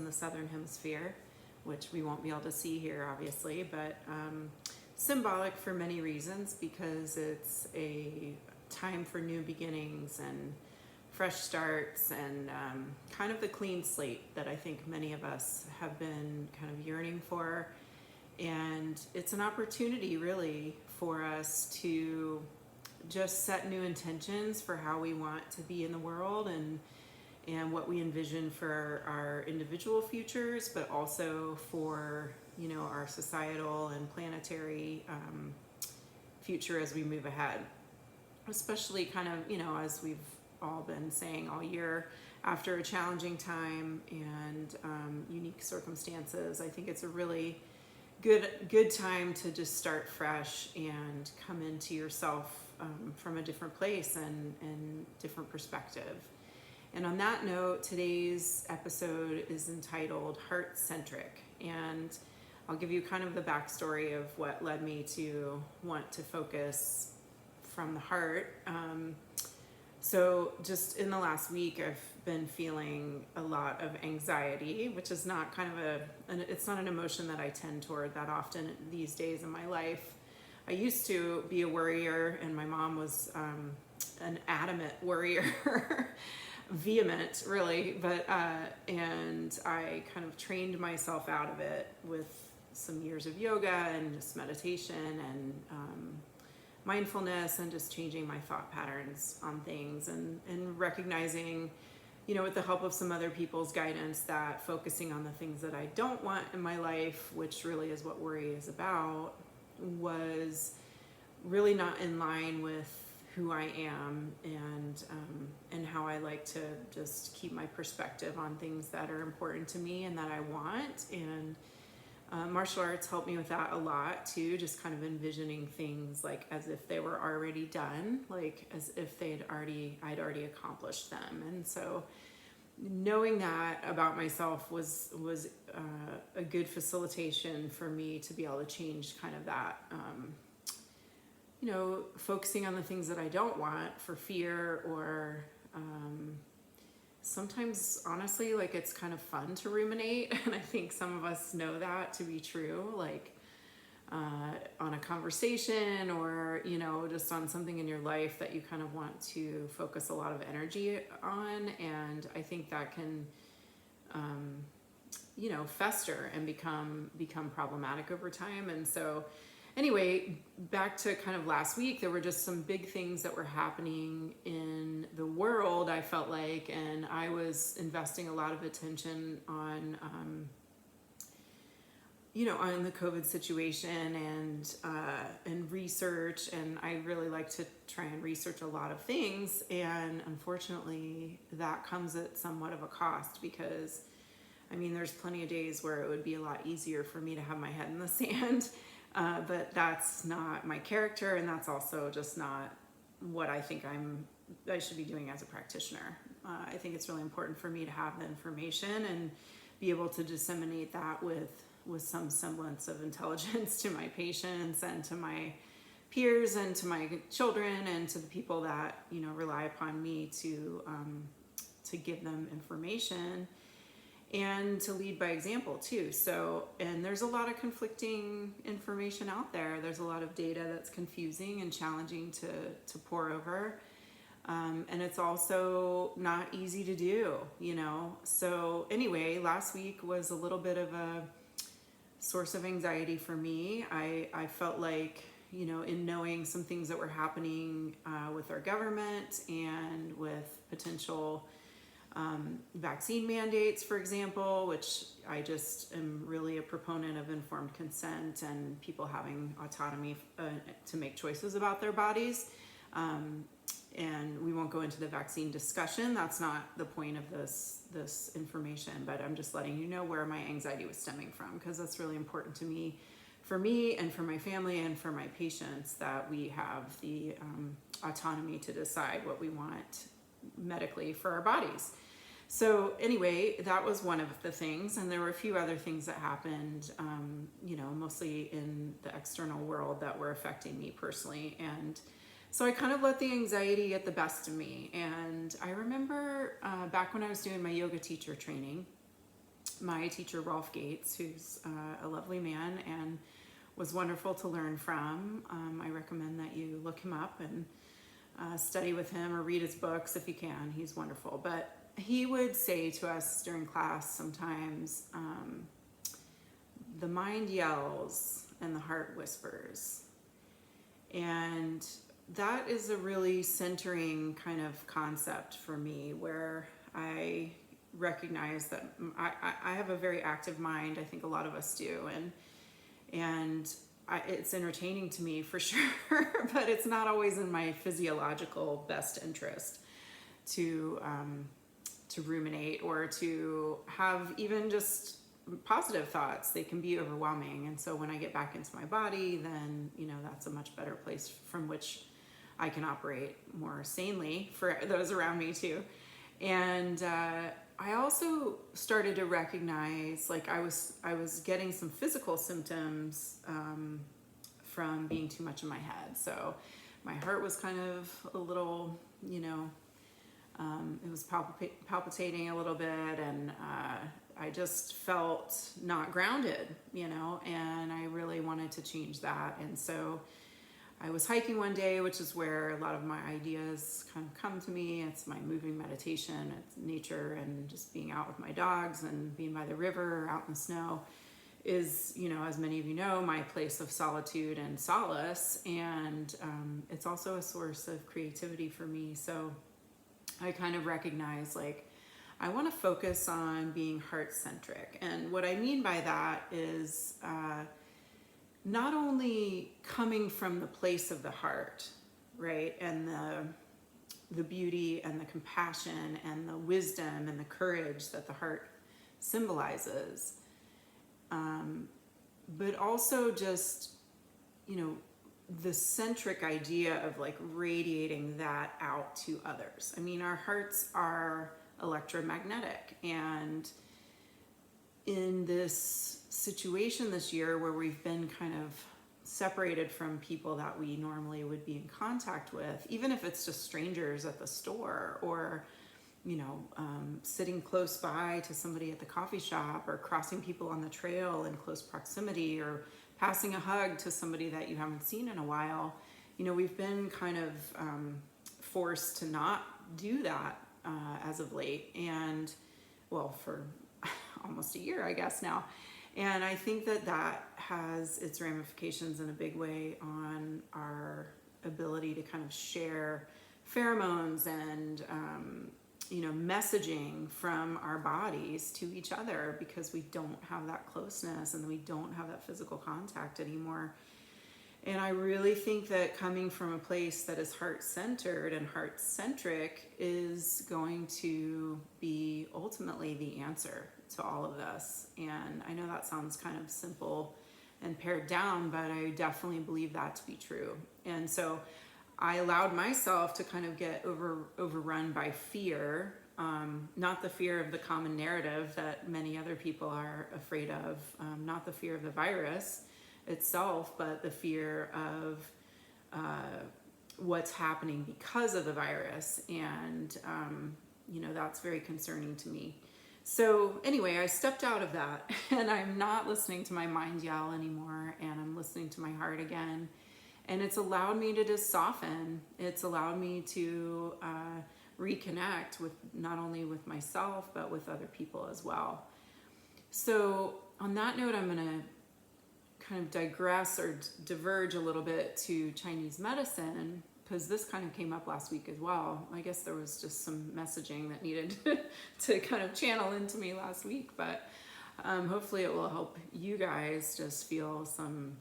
the southern hemisphere, which we won't be able to see here, obviously, but symbolic for many reasons because it's a time for new beginnings and fresh starts and kind of the clean slate that I think many of us have been kind of yearning for. And it's an opportunity really for us to just set new intentions for how we want to be in the world and what we envision for our individual futures, but also for, you know, our societal and planetary future as we move ahead. Especially kind of, you know, as we've all been saying all year, after a challenging time and unique circumstances, I think it's a really good time to just start fresh and come into yourself from a different place and different perspective. And on that note, today's episode is entitled Heart-centric, and I'll give you kind of the backstory of what led me to want to focus from the heart. So just in the last week, I've been feeling a lot of anxiety, which is not kind of it's not an emotion that I tend toward that often these days in my life. I used to be a worrier, and my mom was an adamant worrier, vehement really, but and I kind of trained myself out of it with some years of yoga and just meditation and mindfulness and just changing my thought patterns on things and recognizing, you know, with the help of some other people's guidance, that focusing on the things that I don't want in my life, which really is what worry is about, was really not in line with who I am and how I like to just keep my perspective on things that are important to me and that I want. And martial arts helped me with that a lot too, just kind of envisioning things like as if they were already done, like as if I'd already accomplished them. And so knowing that about myself was a good facilitation for me to be able to change kind of that, you know, focusing on the things that I don't want for fear or sometimes honestly, like it's kind of fun to ruminate. And I think some of us know that to be true, like on a conversation or, you know, just on something in your life that you kind of want to focus a lot of energy on. And I think that can, you know, fester and become problematic over time. And so anyway, back to kind of last week, there were just some big things that were happening in the world, I felt like, and I was investing a lot of attention on, you know, on the COVID situation and research, and I really like to try and research a lot of things, and unfortunately, that comes at somewhat of a cost because, I mean, there's plenty of days where it would be a lot easier for me to have my head in the sand. But that's not my character, and that's also just not what I think I should be doing as a practitioner. I think it's really important for me to have the information and be able to disseminate that with some semblance of intelligence to my patients and to my peers and to my children and to the people that, you know, rely upon me to give them information. And to lead by example too. So, and there's a lot of conflicting information out there. There's a lot of data that's confusing and challenging to pore over. And it's also not easy to do, you know. So anyway, last week was a little bit of a source of anxiety for me. I felt like, you know, in knowing some things that were happening with our government and with potential vaccine mandates, for example, which I just am really a proponent of informed consent and people having autonomy to make choices about their bodies. And we won't go into the vaccine discussion. That's not the point of this information, but I'm just letting you know where my anxiety was stemming from, because that's really important to me, for me and for my family and for my patients, that we have the autonomy to decide what we want medically for our bodies. So anyway, that was one of the things, and there were a few other things that happened, you know, mostly in the external world that were affecting me personally. And so I kind of let the anxiety get the best of me. And I remember back when I was doing my yoga teacher training, my teacher, Rolf Gates, who's a lovely man and was wonderful to learn from. I recommend that you look him up and study with him or read his books if you can. He's wonderful. But he would say to us during class sometimes, the mind yells and the heart whispers. And that is a really centering kind of concept for me, where I recognize that I have a very active mind. I think a lot of us do. And it's entertaining to me for sure, but it's not always in my physiological best interest to ruminate or to have even just positive thoughts. They can be overwhelming. And so when I get back into my body, then, that's a much better place from which I can operate more sanely for those around me too. And I also started to recognize, like, I was getting some physical symptoms from being too much in my head. So my heart was kind of a little, it was palpitating a little bit, and I just felt not grounded, and I really wanted to change that. And so I was hiking one day, which is where a lot of my ideas kind of come to me. It's my moving meditation, it's nature, and just being out with my dogs and being by the river or out in the snow is, as many of you know, my place of solitude and solace. And it's also a source of creativity for me. So I kind of recognize, like, I want to focus on being heart-centric. And what I mean by that is not only coming from the place of the heart, right? And the beauty and the compassion and the wisdom and the courage that the heart symbolizes. But also just, the centric idea of, like, radiating that out to others. I mean, our hearts are electromagnetic, and in this situation this year where we've been kind of separated from people that we normally would be in contact with, even if it's just strangers at the store, or sitting close by to somebody at the coffee shop, or crossing people on the trail in close proximity, or passing a hug to somebody that you haven't seen in a while, we've been kind of forced to not do that as of late, and for almost a year, I guess now. And I think that has its ramifications in a big way on our ability to kind of share pheromones and messaging from our bodies to each other, because we don't have that closeness and we don't have that physical contact anymore. And I really think that coming from a place that is heart-centered and heart-centric is going to be ultimately the answer to all of this. And I know that sounds kind of simple and pared down, but I definitely believe that to be true. And so I allowed myself to kind of get overrun by fear, not the fear of the common narrative that many other people are afraid of, not the fear of the virus itself, but the fear of what's happening because of the virus. And, that's very concerning to me. So anyway, I stepped out of that, and I'm not listening to my mind yell anymore, and I'm listening to my heart again. And it's allowed me to just soften. It's allowed me to reconnect with not only with myself, but with other people as well. So on that note, I'm going to kind of digress or diverge a little bit to Chinese medicine, because this kind of came up last week as well. I guess there was just some messaging that needed to kind of channel into me last week, but hopefully it will help you guys just feel some,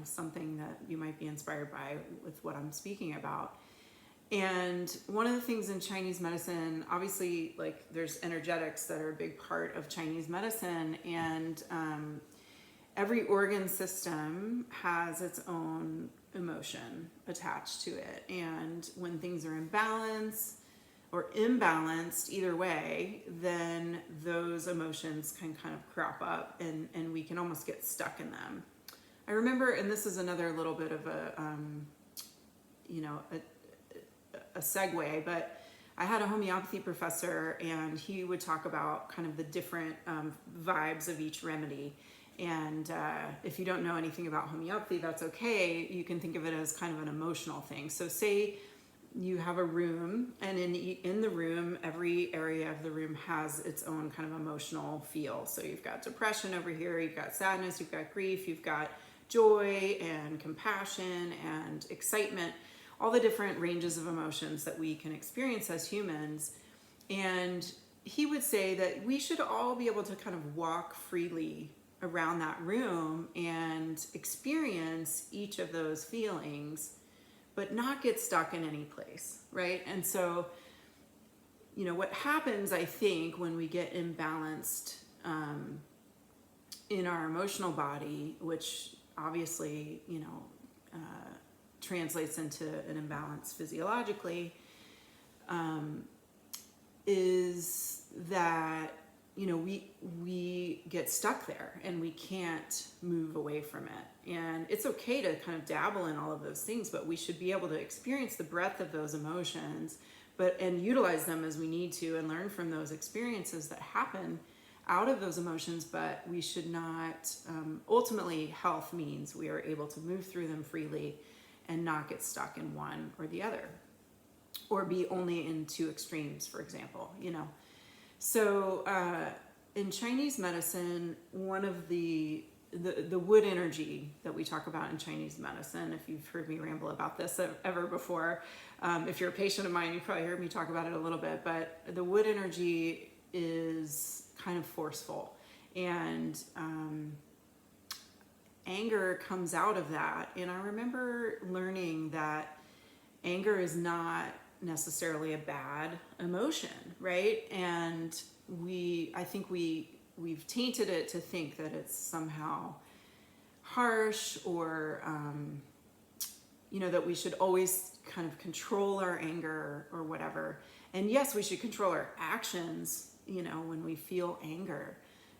something that you might be inspired by with what I'm speaking about. And one of the things in Chinese medicine, obviously, like, there's energetics that are a big part of Chinese medicine, and every organ system has its own emotion attached to it. And when things are in balance or imbalanced, either way, then those emotions can kind of crop up, and we can almost get stuck in them. I remember, and this is another little bit of a segue, but I had a homeopathy professor, and he would talk about kind of the different vibes of each remedy. And if you don't know anything about homeopathy, that's okay. You can think of it as kind of an emotional thing. So say you have a room, and in the room, every area of the room has its own kind of emotional feel. So you've got depression over here, you've got sadness, you've got grief, you've got joy and compassion and excitement, all the different ranges of emotions that we can experience as humans. And he would say that we should all be able to kind of walk freely around that room and experience each of those feelings, but not get stuck in any place, right? And so, what happens, I think, when we get imbalanced in our emotional body, which obviously, translates into an imbalance physiologically, is that we get stuck there and we can't move away from it. And it's okay to kind of dabble in all of those things, but we should be able to experience the breadth of those emotions, and utilize them as we need to, and learn from those experiences that happen out of those emotions. But we should not, ultimately, health means we are able to move through them freely and not get stuck in one or the other, or be only in two extremes, for example, So in Chinese medicine, one of the wood energy that we talk about in Chinese medicine, if you've heard me ramble about this ever before, if you're a patient of mine, you've probably heard me talk about it a little bit, but the wood energy is kind of forceful, and anger comes out of that. And I remember learning that anger is not necessarily a bad emotion, right? And I think we've tainted it to think that it's somehow harsh, or that we should always kind of control our anger or whatever. And yes, we should control our actions, when we feel anger,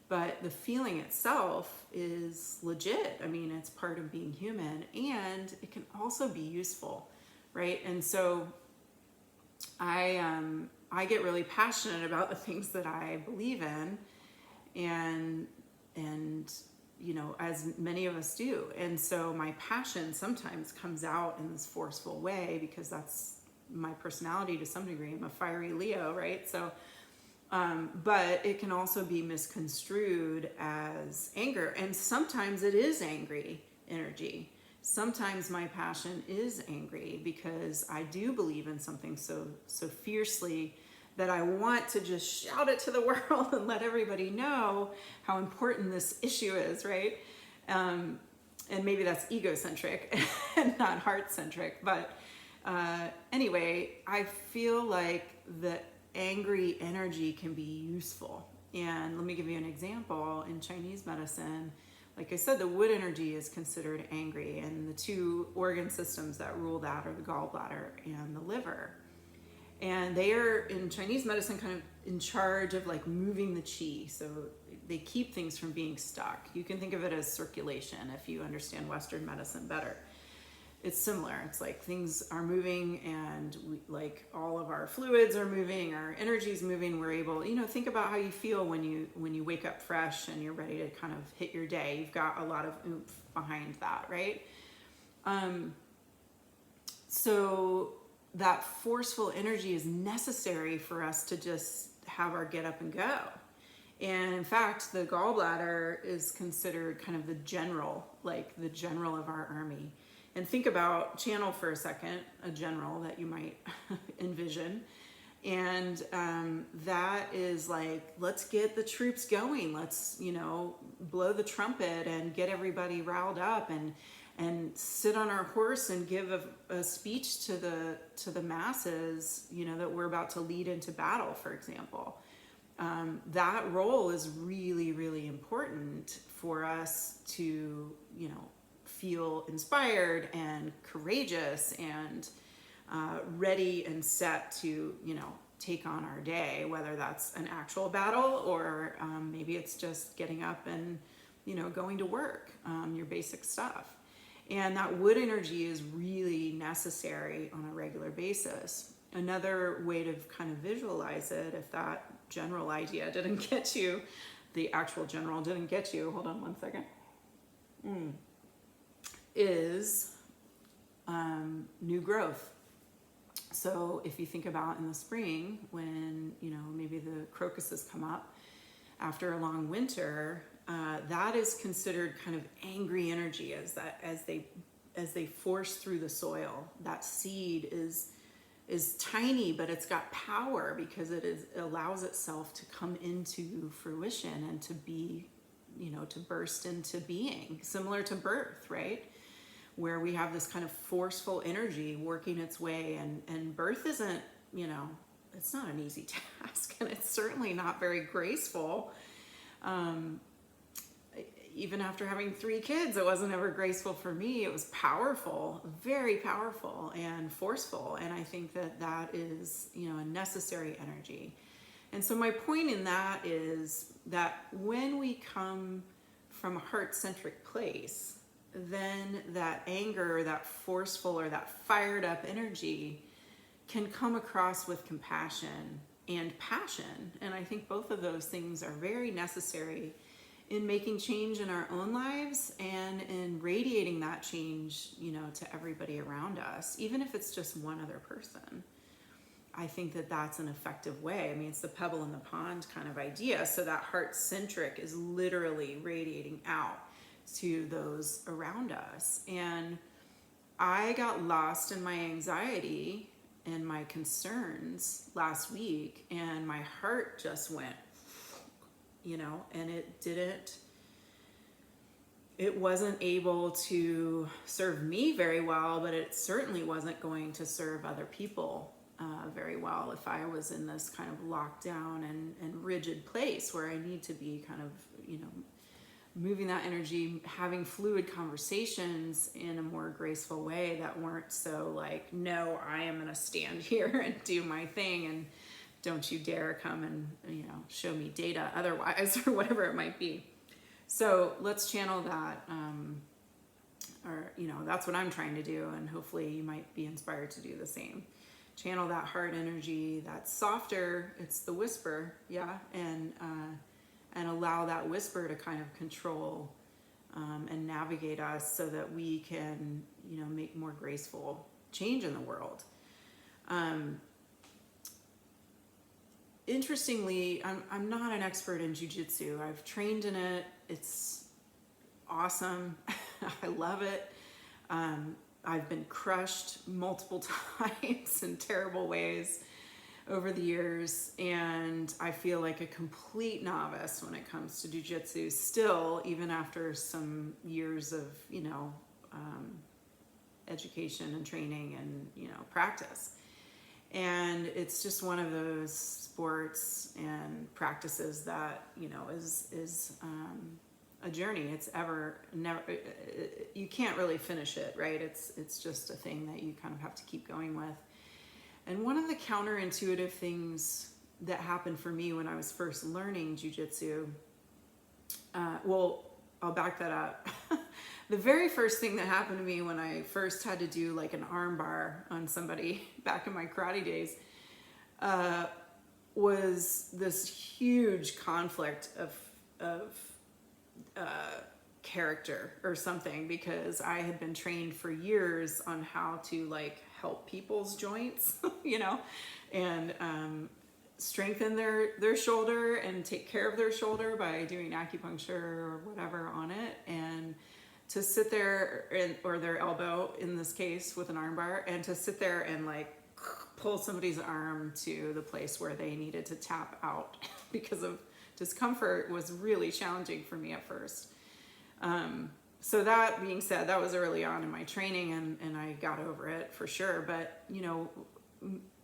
but the feeling itself is legit. I mean, it's part of being human, and it can also be useful, right? And so I get really passionate about the things that I believe in, and as many of us do. And so my passion sometimes comes out in this forceful way, because that's my personality to some degree. I'm a fiery Leo, right? So, but it can also be misconstrued as anger, and sometimes it is angry energy. Sometimes my passion is angry because I do believe in something so fiercely that I want to just shout it to the world and let everybody know how important this issue is, right? And maybe that's egocentric and not heart-centric. But anyway, I feel like the angry energy can be useful. And let me give you an example. In Chinese medicine, like I said, the wood energy is considered angry, and the two organ systems that rule that are the gallbladder and the liver. And they are, in Chinese medicine, kind of in charge of like moving the qi. So they keep things from being stuck. You can think of it as circulation if you understand Western medicine better. It's similar. It's like things are moving, and like all of our fluids are moving, our energy is moving. We're able, think about how you feel when you wake up fresh and you're ready to kind of hit your day. You've got a lot of oomph behind that, right? So that forceful energy is necessary for us to just have our get up and go. And in fact, the gallbladder is considered kind of the general of our army. And think about, channel for a second, a general that you might envision. And that is like, let's get the troops going. Let's, blow the trumpet and get everybody riled up, and sit on our horse and give a speech to the masses, that we're about to lead into battle, for example. That role is really, really important for us to, feel inspired and courageous and ready and set to, take on our day, whether that's an actual battle or maybe it's just getting up and, going to work, your basic stuff. And that wood energy is really necessary on a regular basis. Another way to kind of visualize it, if that general idea didn't get you, the actual general didn't get you, hold on one second, is new growth. So if you think about in the spring when, maybe the crocuses come up after a long winter, that is considered kind of angry energy as they force through the soil. That seed is tiny, but it's got power because it allows itself to come into fruition and to be, to burst into being, similar to birth, right? Where we have this kind of forceful energy working its way, and birth isn't, it's not an easy task, and it's certainly not very graceful. Even after having 3 kids, it wasn't ever graceful for me. It was powerful, very powerful and forceful. And I think that is, a necessary energy. And so my point in that is that when we come from a heart-centric place, then that anger, that forceful or that fired up energy can come across with compassion and passion. And I think both of those things are very necessary in making change in our own lives and in radiating that change, to everybody around us, even if it's just one other person. I think that's an effective way. I mean, it's the pebble in the pond kind of idea. So that heart-centric is literally radiating out to those around us. And I got lost in my anxiety and my concerns last week, and my heart just went, and it wasn't able to serve me very well, but it certainly wasn't going to serve other people very well if I was in this kind of lockdown and rigid place where I need to be kind of, moving that energy, having fluid conversations in a more graceful way that weren't so like, no, I am going to stand here and do my thing, and don't you dare come and, show me data otherwise, or whatever it might be. So let's channel that, that's what I'm trying to do, and hopefully you might be inspired to do the same. Channel that heart energy that's softer, it's the whisper, and allow that whisper to kind of control and navigate us so that we can, make more graceful change in the world. Interestingly, I'm not an expert in jiu-jitsu. I've trained in it. It's awesome. I love it. I've been crushed multiple times in terrible ways over the years, and I feel like a complete novice when it comes to jiu-jitsu still, even after some years of, education and training and, practice. And it's just one of those sports and practices that, is a journey. It's never, you can't really finish it, right? It's just a thing that you kind of have to keep going with. And one of the counterintuitive things that happened for me when I was first learning jiu-jitsu, I'll back that up. The very first thing that happened to me when I first had to do like an arm bar on somebody back in my karate days, was this huge conflict of character or something, because I had been trained for years on how to like help people's joints, and strengthen their shoulder and take care of their shoulder by doing acupuncture or whatever on it, and to sit there or their elbow in this case with an arm bar, and to sit there and like pull somebody's arm to the place where they needed to tap out because of discomfort was really challenging for me at first. So that being said, that was early on in my training, and I got over it for sure. But,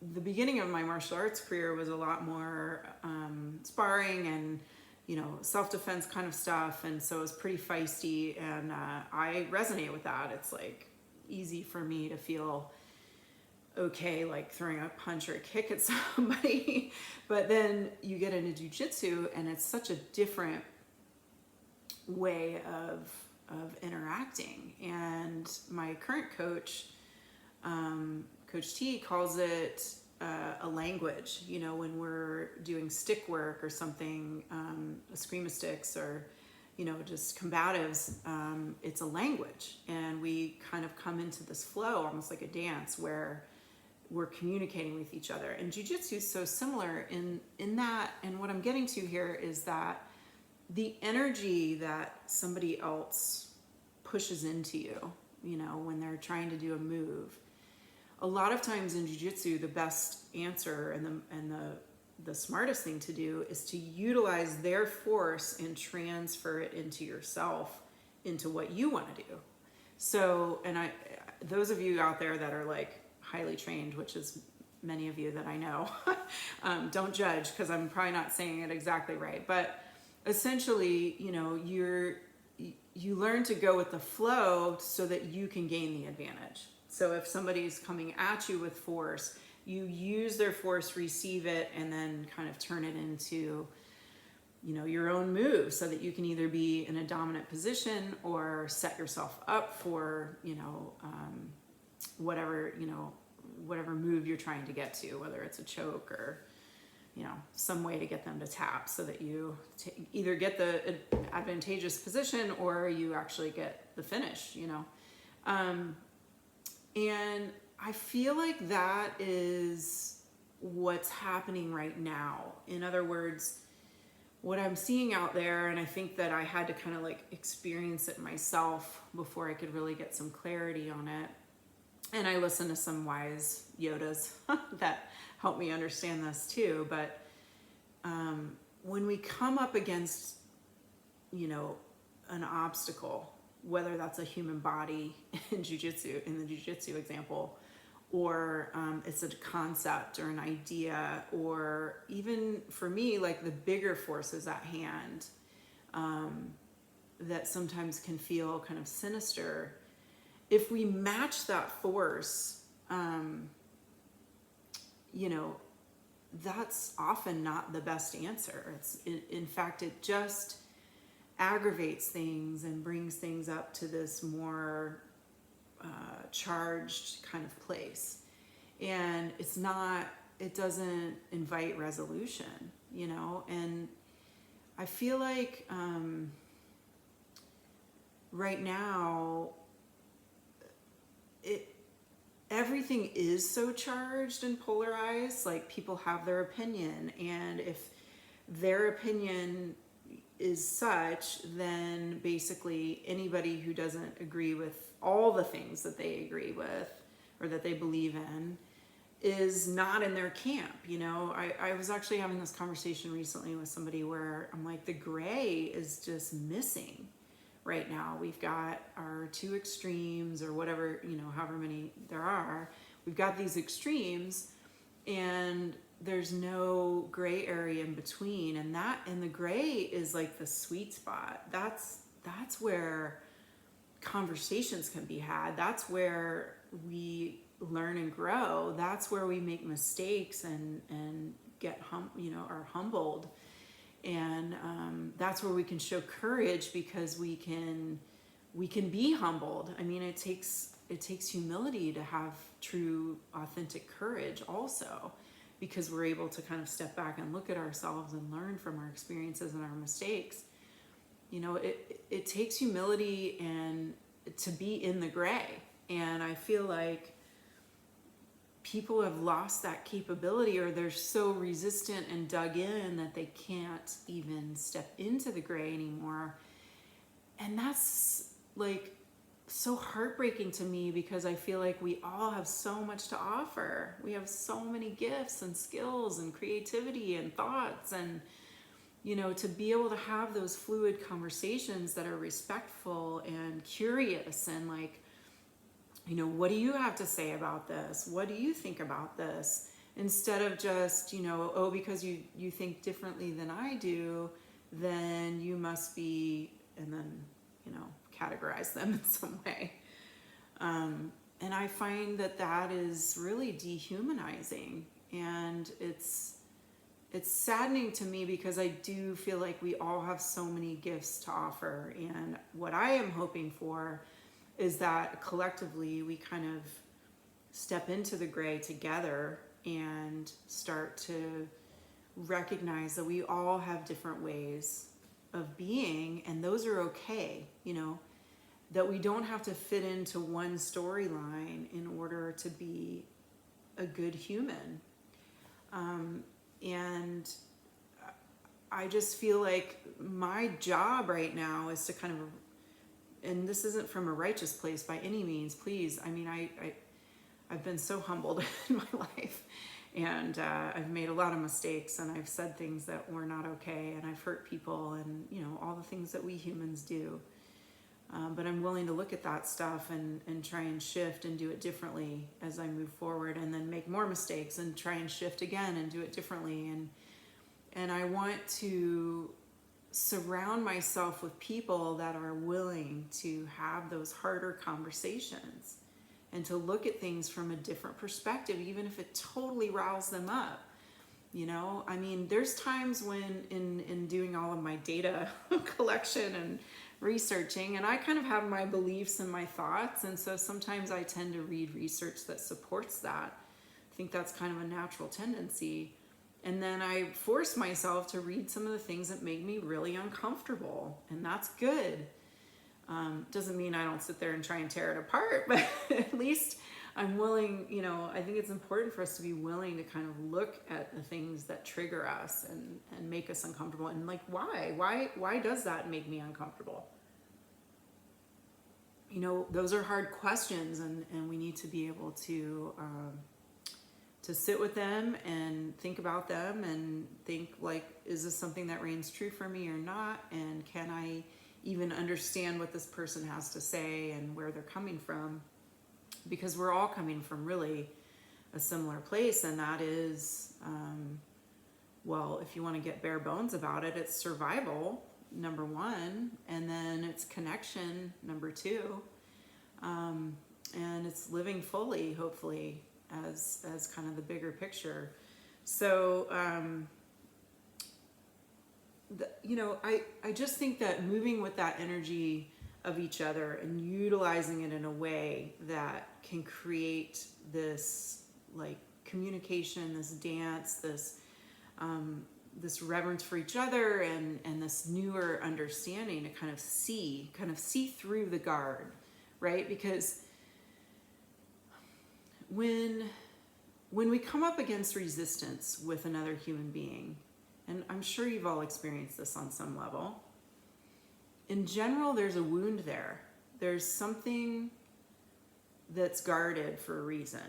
the beginning of my martial arts career was a lot more sparring and, self-defense kind of stuff. And so it was pretty feisty, and I resonate with that. It's like easy for me to feel okay, like throwing a punch or a kick at somebody. But then you get into jiu-jitsu, and it's such a different way of interacting. And my current coach, Coach T, calls it a language, when we're doing stick work or something, eskrima or, just combatives, it's a language. And we kind of come into this flow, almost like a dance, where we're communicating with each other. And jiu-jitsu is so similar in that. And what I'm getting to here is that the energy that somebody else pushes into you, when they're trying to do a move, a lot of times in jiu-jitsu, the best answer and the smartest thing to do is to utilize their force and transfer it into yourself, into what you want to do. So, those of you out there that are like highly trained, which is many of you that I know, don't judge, because I'm probably not saying it exactly right. But essentially, you learn to go with the flow so that you can gain the advantage. So if somebody's coming at you with force, you use their force, receive it, and then kind of turn it into, your own move, so that you can either be in a dominant position or set yourself up for, whatever move you're trying to get to, whether it's a choke or, some way to get them to tap, so that you either get the advantageous position or you actually get the finish, and I feel like that is what's happening right now. In other words, what I'm seeing out there, and I think that I had to kind of like experience it myself before I could really get some clarity on it. And I listen to some wise Yodas that help me understand this too. But when we come up against, an obstacle, whether that's a human body in jiu-jitsu, in the jiu-jitsu example, or it's a concept or an idea, or even for me, like the bigger forces at hand that sometimes can feel kind of sinister, if we match that force, that's often not the best answer. In fact, it just aggravates things and brings things up to this more charged kind of place. And it doesn't invite resolution, and I feel like right now, everything is so charged and polarized. Like, people have their opinion, and if their opinion is such, then basically anybody who doesn't agree with all the things that they agree with or that they believe in is not in their camp. I was actually having this conversation recently with somebody where I'm like, the gray is just missing right now. We've got our two extremes, or whatever, however many there are. We've got these extremes, and there's no gray area in between. And the gray is like the sweet spot. That's where conversations can be had. That's where we learn and grow. That's where we make mistakes and get are humbled. And that's where we can show courage, because we can be humbled. I mean, it takes humility to have true, authentic courage also, because we're able to kind of step back and look at ourselves and learn from our experiences and our mistakes. It takes humility and to be in the gray. And I feel like people have lost that capability, or they're so resistant and dug in that they can't even step into the gray anymore. And that's like so heartbreaking to me, because I feel like we all have so much to offer. We have so many gifts and skills and creativity and thoughts, and to be able to have those fluid conversations that are respectful and curious, and like, what do you have to say about this? What do you think about this? Instead of just, because you think differently than I do, then you must be, and then, categorize them in some way. And I find that is really dehumanizing, and it's saddening to me, because I do feel like we all have so many gifts to offer. And what I am hoping for is that collectively we kind of step into the gray together, and start to recognize that we all have different ways of being, and those are okay, that we don't have to fit into one storyline in order to be a good human. And I just feel like my job right now is to kind of, and this isn't from a righteous place by any means, please. I mean, I've been so humbled in my life, and I've made a lot of mistakes, and I've said things that were not okay, and I've hurt people, and all the things that we humans do. But I'm willing to look at that stuff and try and shift and do it differently as I move forward, and then make more mistakes and try and shift again and do it differently. And I want to surround myself with people that are willing to have those harder conversations and to look at things from a different perspective, even if it totally riles them up. I mean, there's times when in doing all of my data collection and researching, and I kind of have my beliefs and my thoughts, and so sometimes I tend to read research that supports that. I think that's kind of a natural tendency. And then I force myself to read some of the things that make me really uncomfortable, and that's good. Doesn't mean I don't sit there and try and tear it apart, but at least I'm willing, I think it's important for us to be willing to kind of look at the things that trigger us and make us uncomfortable. And like, why does that make me uncomfortable? Those are hard questions, and we need to be able to sit with them and think about them and think, like, is this something that reigns true for me or not? And can I even understand what this person has to say and where they're coming from? Because we're all coming from really a similar place, and that is, well, if you want to get bare bones about it, it's survival, number one, and then it's connection, number two, and it's living fully, hopefully, as kind of the bigger picture. So, I just think that moving with that energy of each other and utilizing it in a way that can create this like communication, this dance, this reverence for each other, and this newer understanding to kind of see through the guard, right? Because when we come up against resistance with another human being, and I'm sure you've all experienced this on some level, in general, there's a wound there. There's something that's guarded for a reason,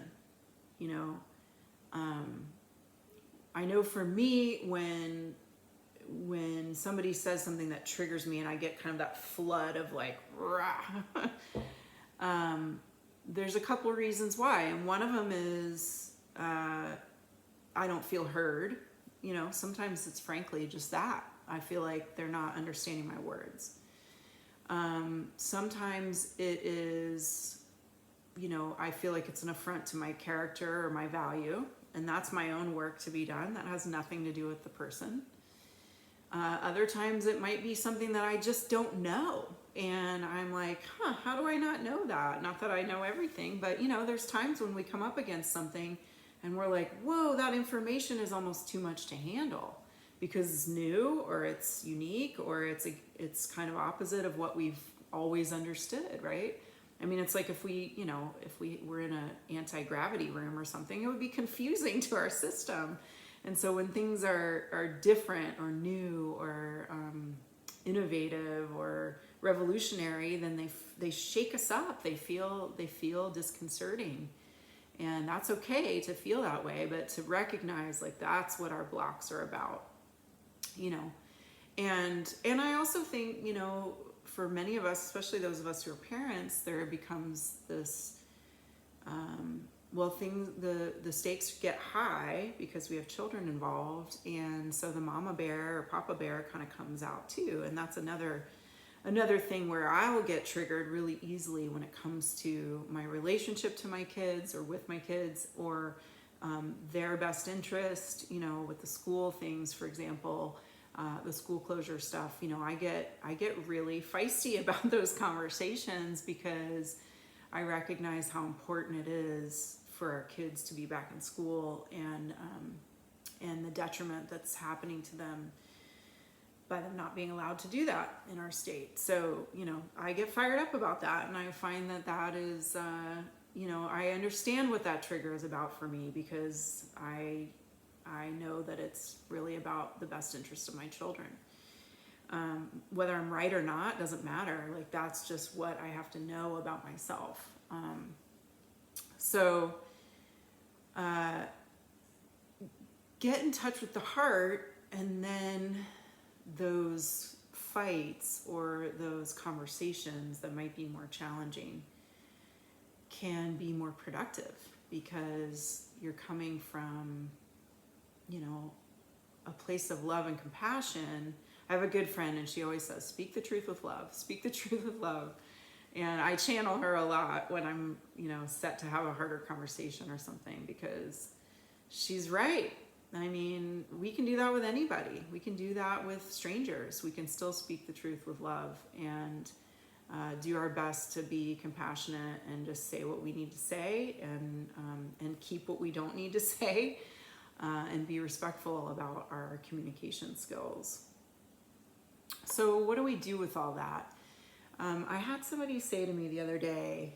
I know for me, when somebody says something that triggers me and I get kind of that flood of like, rah, there's a couple of reasons why. And one of them is I don't feel heard. Sometimes it's frankly just that. I feel like they're not understanding my words. Sometimes it is, I feel like it's an affront to my character or my value, and that's my own work to be done. That has nothing to do with the person. Other times it might be something that I just don't know. And I'm like, how do I not know that? Not that I know everything, but there's times when we come up against something and we're like, whoa, that information is almost too much to handle because it's new or it's unique or it's kind of opposite of what we've always understood, right? I mean, it's like if we were in an anti-gravity room or something, it would be confusing to our system. And so when things are different or new or innovative or revolutionary, then they shake us up. They feel disconcerting, and that's okay to feel that way. But to recognize like that's what our blocks are about, And I also think for many of us, especially those of us who are parents, there becomes this. The stakes get high because we have children involved, and so the mama bear or papa bear kind of comes out too, and that's another thing where I'll get triggered really easily when it comes to my relationship to my kids or with my kids or their best interest, with the school things, for example, the school closure stuff. I get really feisty about those conversations because I recognize how important it is for our kids to be back in school, and the detriment that's happening to them by them not being allowed to do that in our state. So, I get fired up about that, and I find that is, I understand what that trigger is about for me, because I know that it's really about the best interest of my children. Whether I'm right or not doesn't matter. Like, that's just what I have to know about myself. So get in touch with the heart, and then those fights or those conversations that might be more challenging can be more productive, because you're coming from, a place of love and compassion. I have a good friend, and she always says, speak the truth with love, speak the truth with love. And I channel her a lot when I'm, set to have a harder conversation or something, because she's right. I mean, we can do that with anybody. We can do that with strangers. We can still speak the truth with love, and do our best to be compassionate and just say what we need to say, and keep what we don't need to say, and be respectful about our communication skills. So what do we do with all that? I had somebody say to me the other day,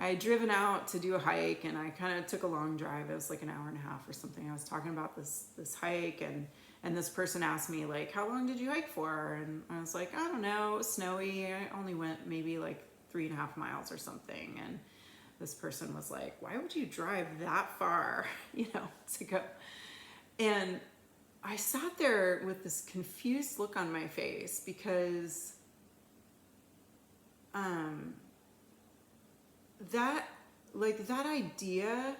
I had driven out to do a hike, and I kind of took a long drive. It was like an hour and a half or something. I was talking about this hike, and this person asked me, like, how long did you hike for? And I was like, I don't know, it was snowy. I only went maybe like 3.5 miles or something. And this person was like, why would you drive that far, to go? And I sat there with this confused look on my face, because that idea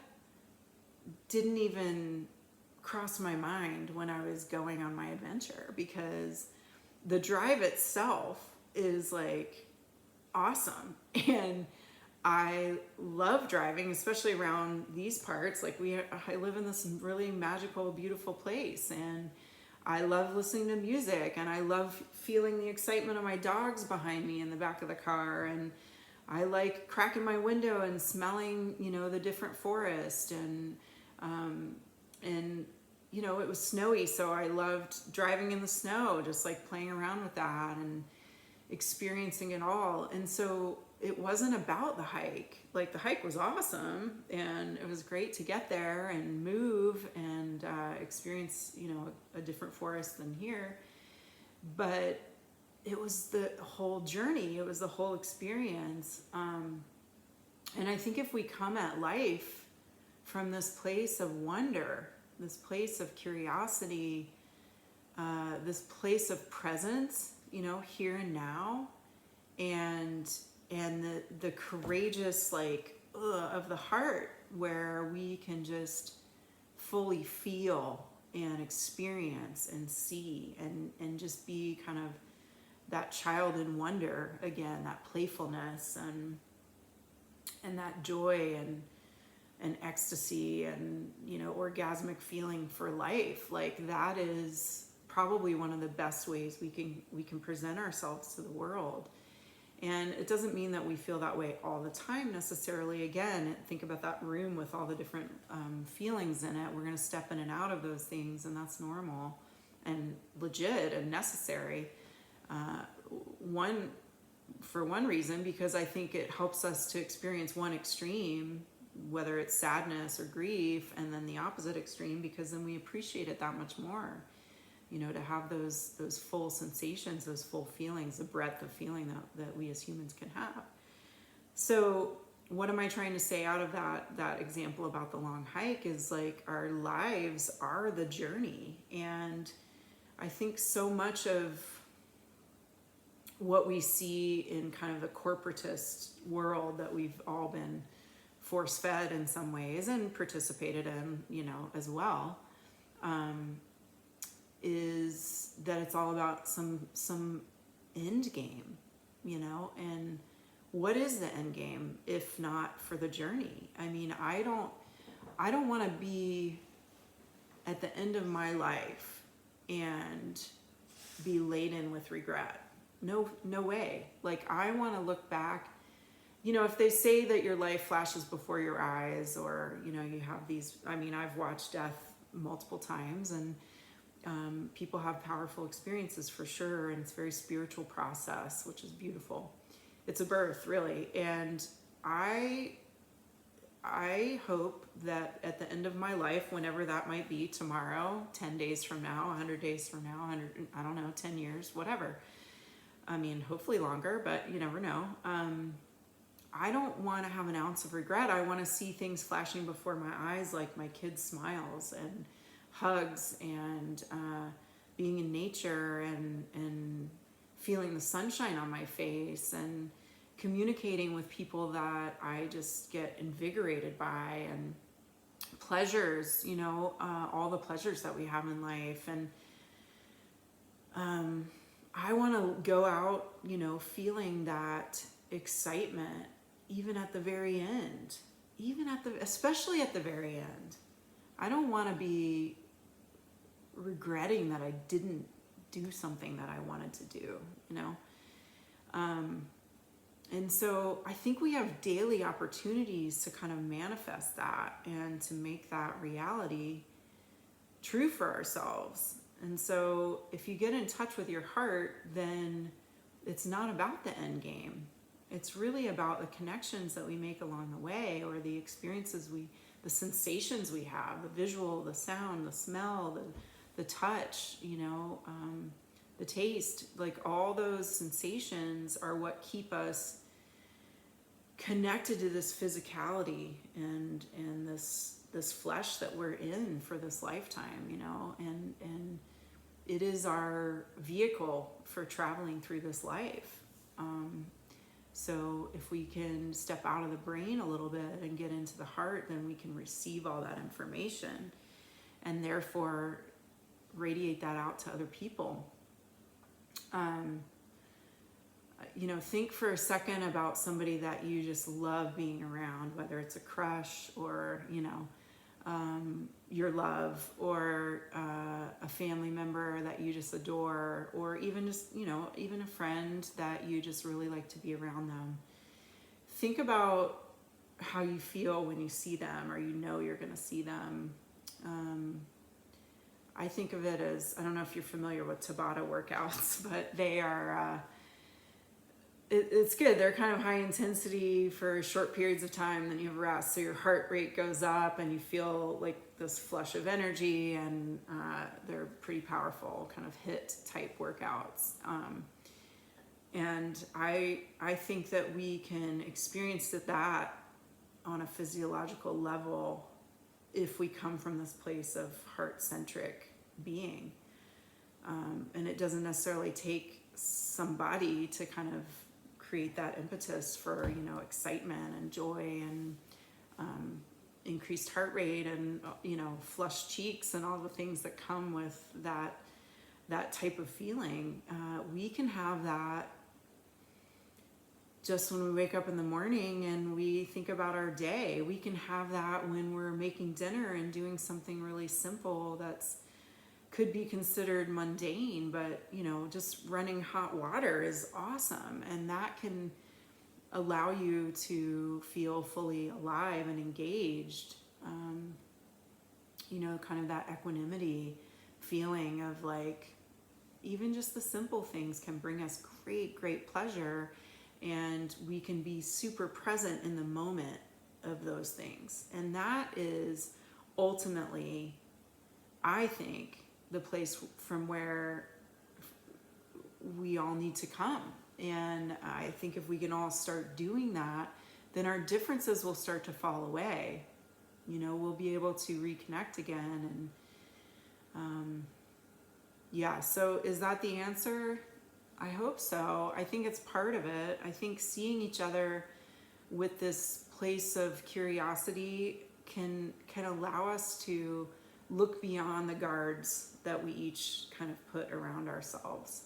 didn't even cross my mind when I was going on my adventure, because the drive itself is like awesome, and I love driving, especially around these parts. Like, I live in this really magical, beautiful place, and I love listening to music, and I love feeling the excitement of my dogs behind me in the back of the car, and I like cracking my window and smelling, the different forest, and it was snowy, so I loved driving in the snow, just like playing around with that and experiencing it all. And so it wasn't about the hike. Like, the hike was awesome, and it was great to get there and move and experience, a different forest than here. But it was the whole journey. It was the whole experience. And I think if we come at life from this place of wonder, this place of curiosity, this place of presence, here and now, and the courageous, of the heart, where we can just fully feel and experience and see, and just be kind of that child in wonder again, that playfulness and that joy and ecstasy and orgasmic feeling for life. Like, that is probably one of the best ways we can present ourselves to the world. And it doesn't mean that we feel that way all the time necessarily. Again, think about that room with all the different feelings in it. We're going to step in and out of those things, and that's normal and legit and necessary. For one reason, because I think it helps us to experience one extreme, whether it's sadness or grief, and then the opposite extreme, because then we appreciate it that much more. To have those full sensations, those full feelings, the breadth of feeling that we as humans can have. So what am I trying to say out of that example about the long hike is, like, our lives are the journey. And I think so much of what we see in kind of the corporatist world that we've all been force-fed in some ways and participated in, as well, is that it's all about some end game, and what is the end game if not for the journey? I mean, I don't want to be at the end of my life and be laden with regret. No way. Like, I want to look back if they say that your life flashes before your eyes, or, you have these, I mean, I've watched death multiple times, and people have powerful experiences for sure. And it's a very spiritual process, which is beautiful. It's a birth, really. And I hope that at the end of my life, whenever that might be, tomorrow, 10 days from now, 100 days from now, 100, I don't know, 10 years, whatever. I mean, hopefully longer, but you never know. I don't want to have an ounce of regret. I want to see things flashing before my eyes, like my kids' smiles and hugs, and being in nature, and feeling the sunshine on my face, and communicating with people that I just get invigorated by, and pleasures, all the pleasures that we have in life. And I want to go out, feeling that excitement, even at the very end, especially at the very end. I don't want to be regretting that I didn't do something that I wanted to do, and so I think we have daily opportunities to kind of manifest that and to make that reality true for ourselves. And so if you get in touch with your heart, then it's not about the end game. It's really about the connections that we make along the way, or the experiences the sensations we have, the visual, the sound, the smell, the touch, the taste. Like, all those sensations are what keep us connected to this physicality and this flesh that we're in for this lifetime, and it is our vehicle for traveling through this life. So if we can step out of the brain a little bit and get into the heart, then we can receive all that information, and therefore radiate that out to other people. Think for a second about somebody that you just love being around, whether it's a crush, or, your love, or a family member that you just adore, or even just, even a friend that you just really like to be around them. Think about how you feel when you see them, or you're going to see them. I think of it as, I don't know if you're familiar with Tabata workouts, but they are, it's good. They're kind of high intensity for short periods of time, then you have rest. So your heart rate goes up and you feel like this flush of energy, and they're pretty powerful kind of HIIT type workouts. And I think that we can experience that on a physiological level if we come from this place of heart-centric being. And it doesn't necessarily take somebody to kind of create that impetus for, excitement and joy, and increased heart rate, and, flushed cheeks, and all the things that come with that type of feeling. We can have that just when we wake up in the morning and we think about our day. We can have that when we're making dinner and doing something really simple that's could be considered mundane, but just running hot water is awesome, and that can allow you to feel fully alive and engaged. Kind of that equanimity feeling of, like, even just the simple things can bring us great pleasure, and we can be super present in the moment of those things. And that is ultimately, I think, the place from where we all need to come. And I think if we can all start doing that, then our differences will start to fall away. We'll be able to reconnect again. And so is that the answer? I hope so. I think it's part of it. I think seeing each other with this place of curiosity can allow us to look beyond the guards that we each kind of put around ourselves.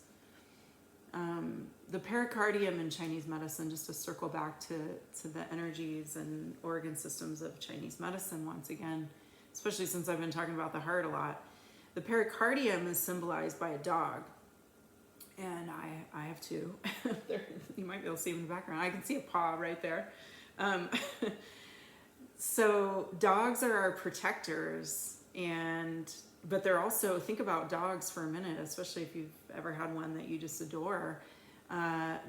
The pericardium in Chinese medicine, just to circle back to the energies and organ systems of Chinese medicine once again, especially since I've been talking about the heart a lot. The pericardium is symbolized by a dog. And I have two. You might be able to see them in the background. I can see a paw right there. Um, so dogs are our protectors, but they're also, think about dogs for a minute, especially if you've ever had one that you just adore.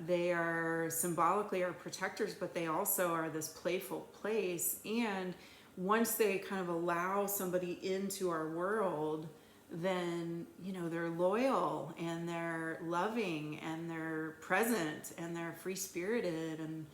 They are symbolically our protectors, but they also are this playful place. And once they kind of allow somebody into our world, then, they're loyal and they're loving and they're present and they're free-spirited and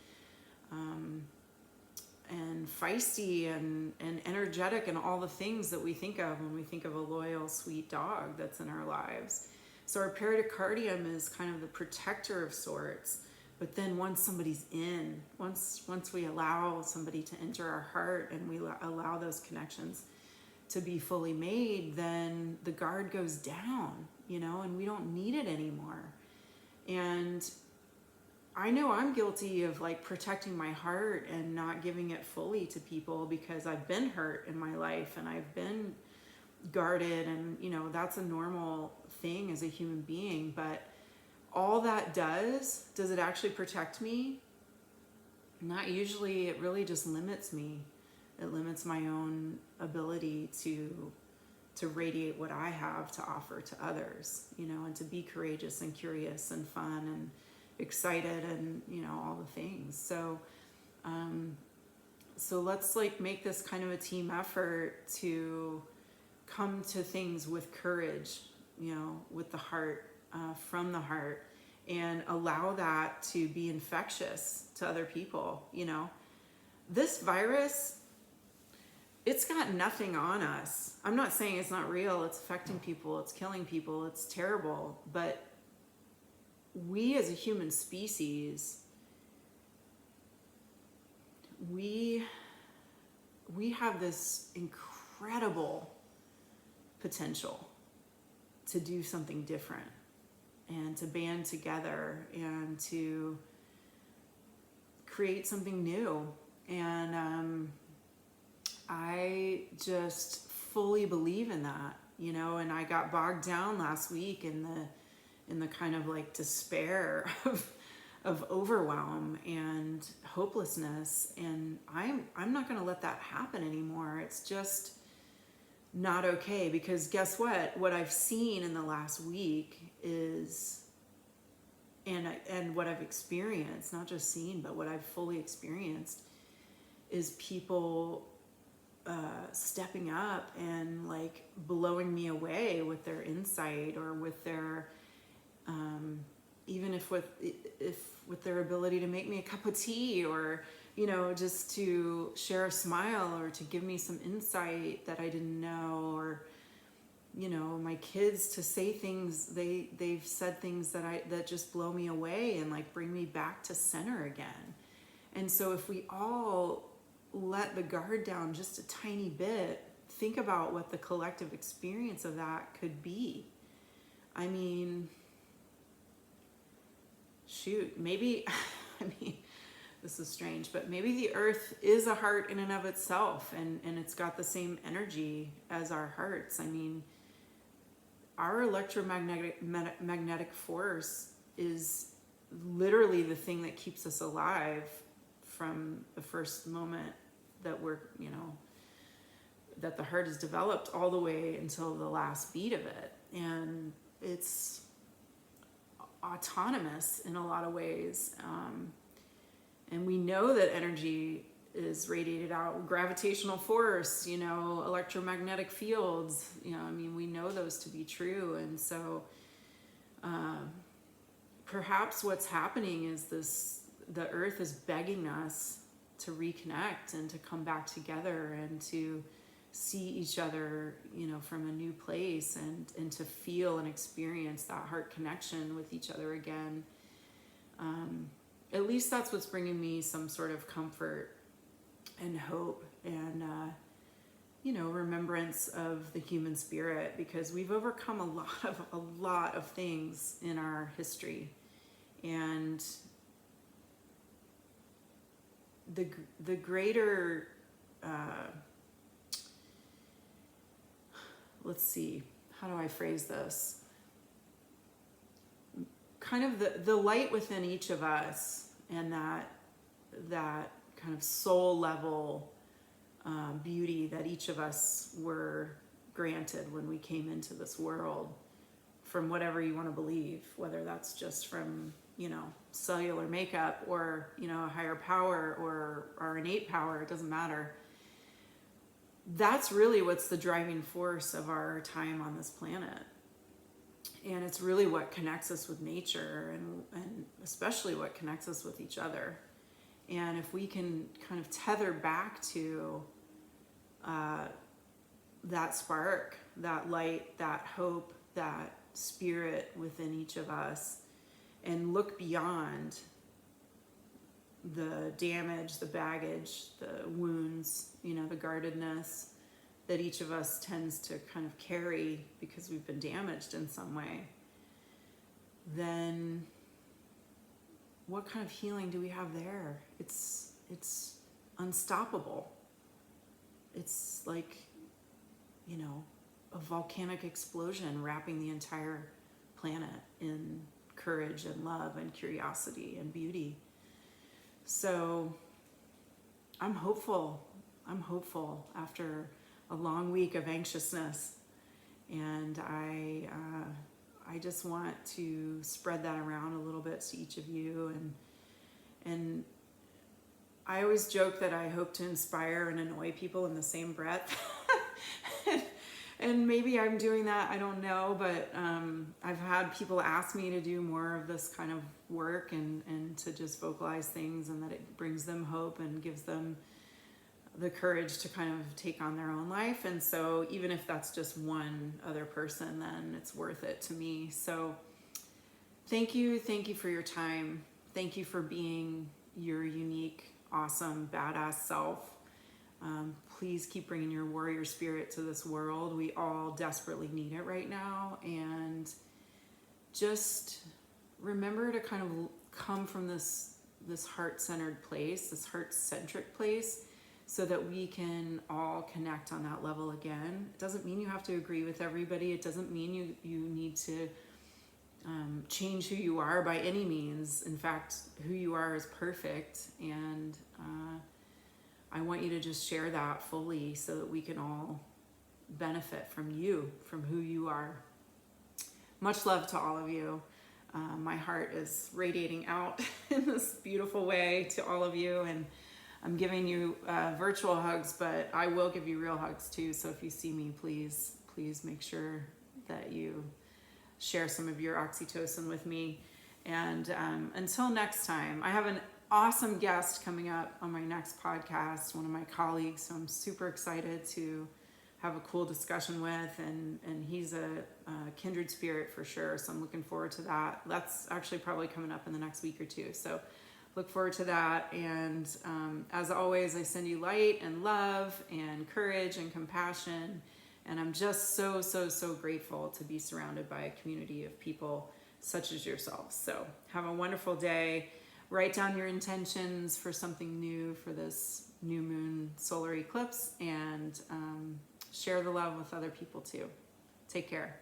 feisty and energetic and all the things that we think of when we think of a loyal, sweet dog that's in our lives. So our pericardium is kind of the protector of sorts. But then once somebody's in, once we allow somebody to enter our heart and we allow those connections to be fully made, then the guard goes down, and we don't need it anymore. And I know I'm guilty of protecting my heart and not giving it fully to people because I've been hurt in my life and I've been guarded, and that's a normal thing as a human being. But all that does it actually protect me? Not usually. It really just limits me. It limits my own ability to radiate what I have to offer to others, and to be courageous and curious and fun and excited and, all the things. So let's make this kind of a team effort to come to things with courage, with the heart, from the heart, and allow that to be infectious to other people. This virus, it's got nothing on us. I'm not saying it's not real. It's affecting people. It's killing people. It's terrible. But we as a human species, we have this incredible potential to do something different and to band together and to create something new. And I just fully believe in that, and I got bogged down last week in the kind of despair of overwhelm and hopelessness. And I'm not going to let that happen anymore. It's just not okay, because guess what I've seen in the last week is, and what I've experienced, not just seen, but what I've fully experienced, is people stepping up and blowing me away with their insight, or with their even if with their ability to make me a cup of tea, or just to share a smile, or to give me some insight that I didn't know, or my kids to say things, they've said things that just blow me away and bring me back to center again. And so if we all let the guard down just a tiny bit, think about what the collective experience of that could be. I mean, shoot, maybe, this is strange, but maybe the earth is a heart in and of itself, and it's got the same energy as our hearts. I mean, our magnetic force is literally the thing that keeps us alive from the first moment that that the heart is developed all the way until the last beat of it. And it's autonomous in a lot of ways. And we know that energy is radiated out, gravitational force, electromagnetic fields, we know those to be true. And so perhaps what's happening is the earth is begging us to reconnect and to come back together and to see each other, from a new place, and to feel and experience that heart connection with each other again. At least that's what's bringing me some sort of comfort and hope and, remembrance of the human spirit, because we've overcome a lot of things in our history. And the greater, let's see, how do I phrase this? kind of the light within each of us, and that kind of soul level beauty that each of us were granted when we came into this world, from whatever you want to believe, whether that's just from, cellular makeup, or, a higher power, or our innate power, it doesn't matter. That's really what's the driving force of our time on this planet. And it's really what connects us with nature, and especially what connects us with each other. And if we can kind of tether back to that spark, that light, that hope, that spirit within each of us, and look beyond the damage, the baggage, the wounds, the guardedness that each of us tends to kind of carry because we've been damaged in some way, then what kind of healing do we have there? It's unstoppable. It's like, a volcanic explosion wrapping the entire planet in courage and love and curiosity and beauty. So I'm hopeful after a long week of anxiousness, and I just want to spread that around a little bit to each of you, and I always joke that I hope to inspire and annoy people in the same breath. And maybe I'm doing that, I don't know, but I've had people ask me to do more of this kind of work, and to just vocalize things, and that it brings them hope and gives them the courage to kind of take on their own life. And so even if that's just one other person, then it's worth it to me. So thank you for your time. Thank you for being your unique, awesome, badass self. Please keep bringing your warrior spirit to this world. We all desperately need it right now. And just remember to kind of come from this heart-centered place, this heart-centric place, so that we can all connect on that level again. It doesn't mean you have to agree with everybody. It doesn't mean you need to change who you are by any means. In fact, who you are is perfect. And I want you to just share that fully so that we can all benefit from you, from who you are. Much love to all of you. My heart is radiating out in this beautiful way to all of you, and I'm giving you virtual hugs, but I will give you real hugs too. So if you see me, please make sure that you share some of your oxytocin with me. And until next time, I have an awesome guest coming up on my next podcast, one of my colleagues, so I'm super excited to have a cool discussion with, and he's a kindred spirit for sure, so I'm looking forward to that. That's actually probably coming up in the next week or two, so look forward to that. And as always, I send you light and love and courage and compassion, and I'm just so grateful to be surrounded by a community of people such as yourself. So have a wonderful day. Write down your intentions for something new for this new moon solar eclipse, and share the love with other people too. Take care.